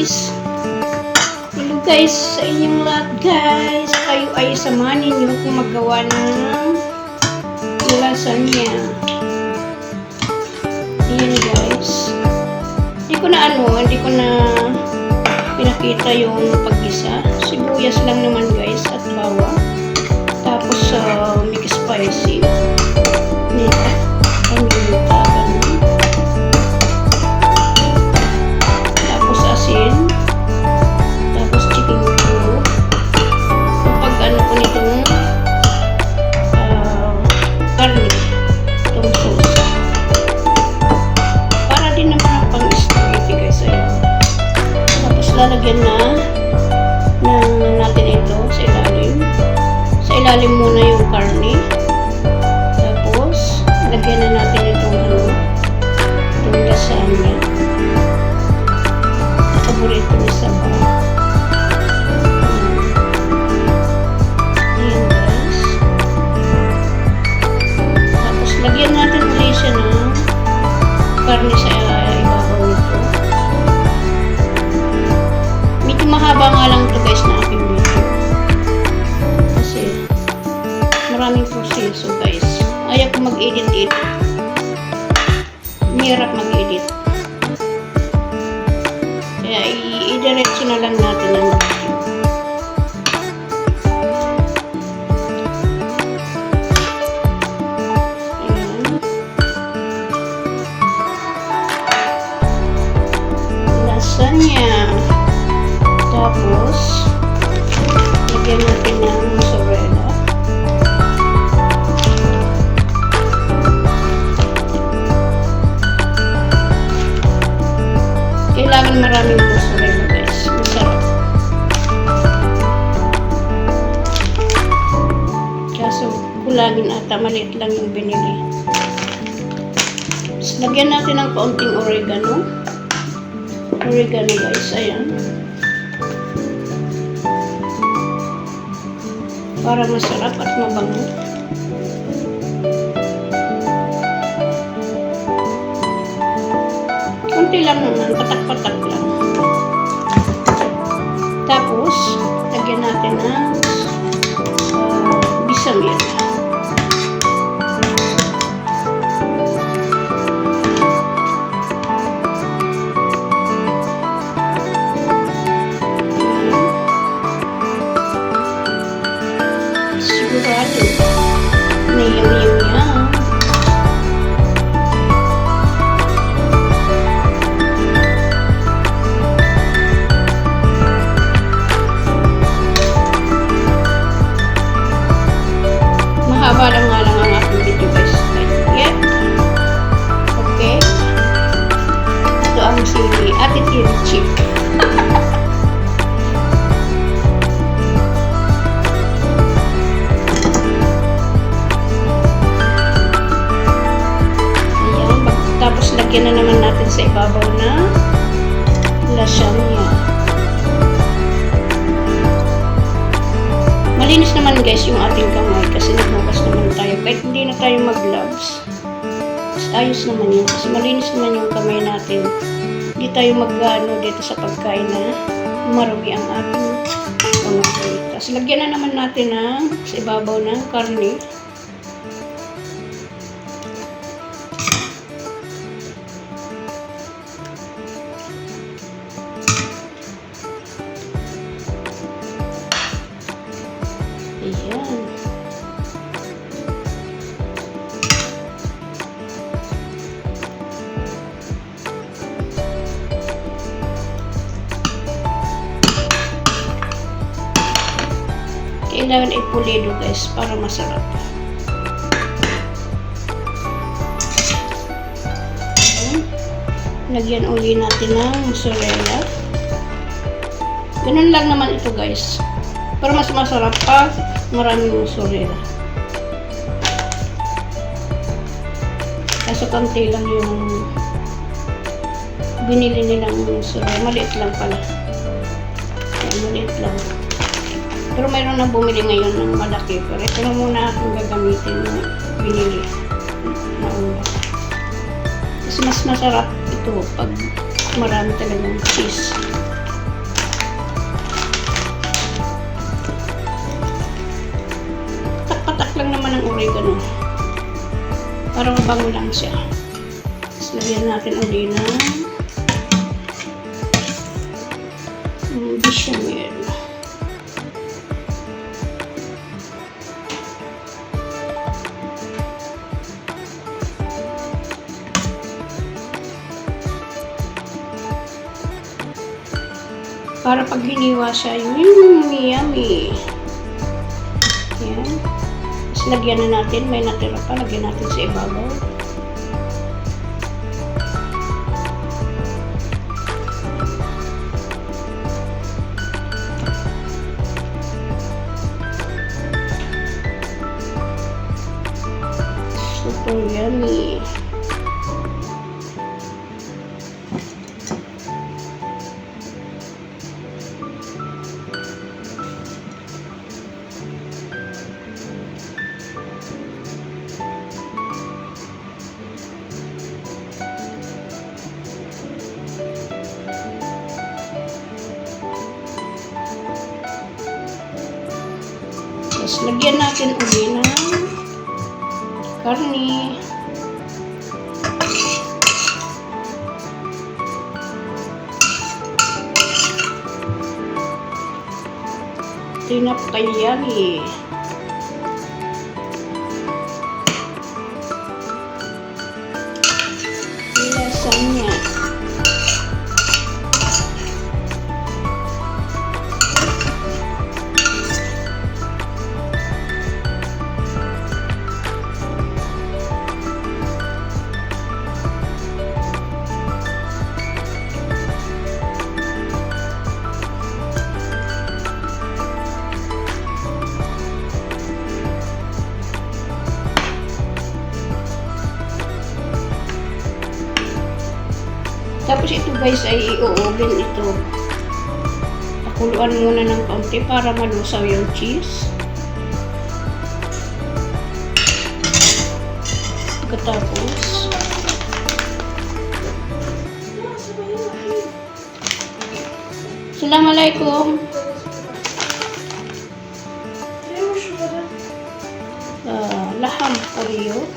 guys. Hello guys sa inyong lahat guys. Kayo ay samahan ninyo kung magawa ng lasagna. Ayan guys. Hindi ko na pinakita yung paggisa. Sibuyas lang naman guys at bawang. Tapos mix spicy. Nito. Paminta. Tapos asin. Tapos chicken cube. Kapag ko nitong garlic. Itong sauce. Para din naman ang pang-spaghetti guys. Ayan. Tapos lalagyan natin ito sa ilalim. Sa ilalim muna yung karne. Tapos lagyan na natin itong lasagna. Paborito ni Saba. Ayan guys. Tapos lagyan natin ulit siya ng karne sa ibabaw nito. Medyo mahaba nga lang ito guys na aking video. Kasi maraming proseso guys. Ayaw ko mag-edit. Mahirap mag-edit. Kaya i-diretso na lang natin ang video. Ayan. Lasagna. Tapos lagyan natin ng mozzarella. Kailangan maraming mozzarella guys. Masarap. Kaso kulangin ata. Maliit lang yung binili. Tapos lagyan natin ng kaunting oregano. Oregano guys. Ayan. Para masarap at mabango. Kunti lang naman, patak-patak lang. Tapos, lagyan natin ng bisamil. Sigurado na yung mahaba lang nga lang ang aking video guys. Yeah. Okay. Ito ang si Ate Tirchi. Ayan. Tapos lagyan na naman natin sa ibabaw na lasagna. Malinis naman guys yung ating kamay kasi naghugas naman tayo. Kahit hindi na tayo mag-gloves. Ayos naman yun. Kasi malinis naman yung kamay natin. Hindi tayo mag-ano dito sa pagkain na marugi ang ating kamay. Tapos lagyan na naman natin sa ibabaw ng karne. Ayan. Kailangan ipulido guys para masarap. Ayan. Lagyan uli natin ng mozzarella. Ganun lang naman ito guys. Para mas masarap pa, maraming mozzarella. Kaso konti lang yung binili nilang mozzarella. Maliit lang pala. Ayan, maliit lang. Pero mayroon na bumili ngayon ng malaki. Pero ito na muna akong gagamitin na binili na una. Kasi mas masarap ito pag marami talagang cheese. mabango lang siya. Tapos lagyan natin ulit ng bechamel. Para pag hiniwa siya, yummy. Yan. Tapos lagyan na natin, may natira pa, lagyan natin sa ibabaw. Super yummy. Tapos, lagyan natin uli ng karne. Ito yung napaka-yummy. Ilasan niya. Tapos ito guys ay i-oven ito. Pakuluan muna ng kaunti para malusaw yung cheese. Pagkatapos Assalamualaikum. Laham Oreo.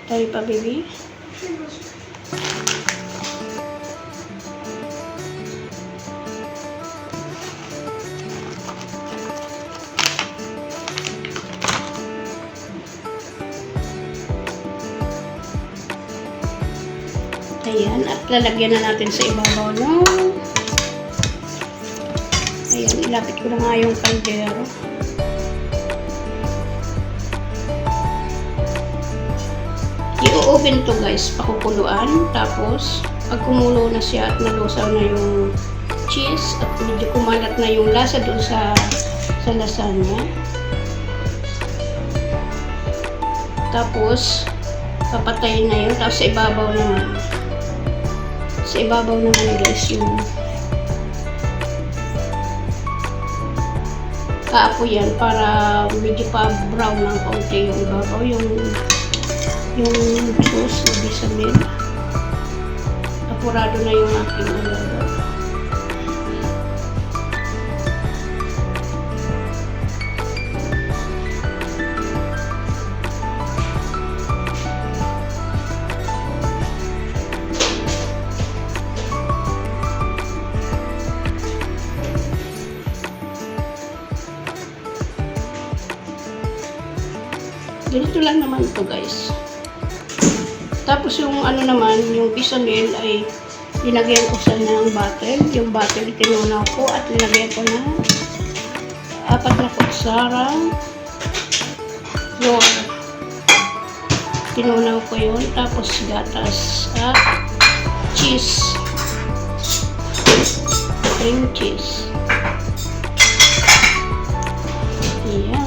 Tayo pa baby. Ayan, at lalagyan na natin sa ibabaw no. Ayan, ilapit ko na nga yung kaldero. I-oven to guys, pakukuluan. Tapos, pag kumulo na siya at nalusaw na yung cheese at medyo kumalat na yung lasa doon sa lasagna. Tapos, papatayin na yun. Tapos, sa ibabaw naman. Sa ibabaw naman guys yung kaapoy yan para medyo pa brown lang kaunti yung ibabaw, yung sauce na bechamel. Apurado na yung aking alaga. Ganito lang naman ito guys. Tapos yung ano naman, yung bechamel ay linagyan ko sa ng butter. Yung butter tinunaw ko at linagyan ko na 4 na kutsarang flour. Tinunaw ko yun. Tapos gatas at cheese. Cream cheese. Ayan.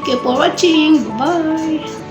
Thank you for watching. Bye-bye.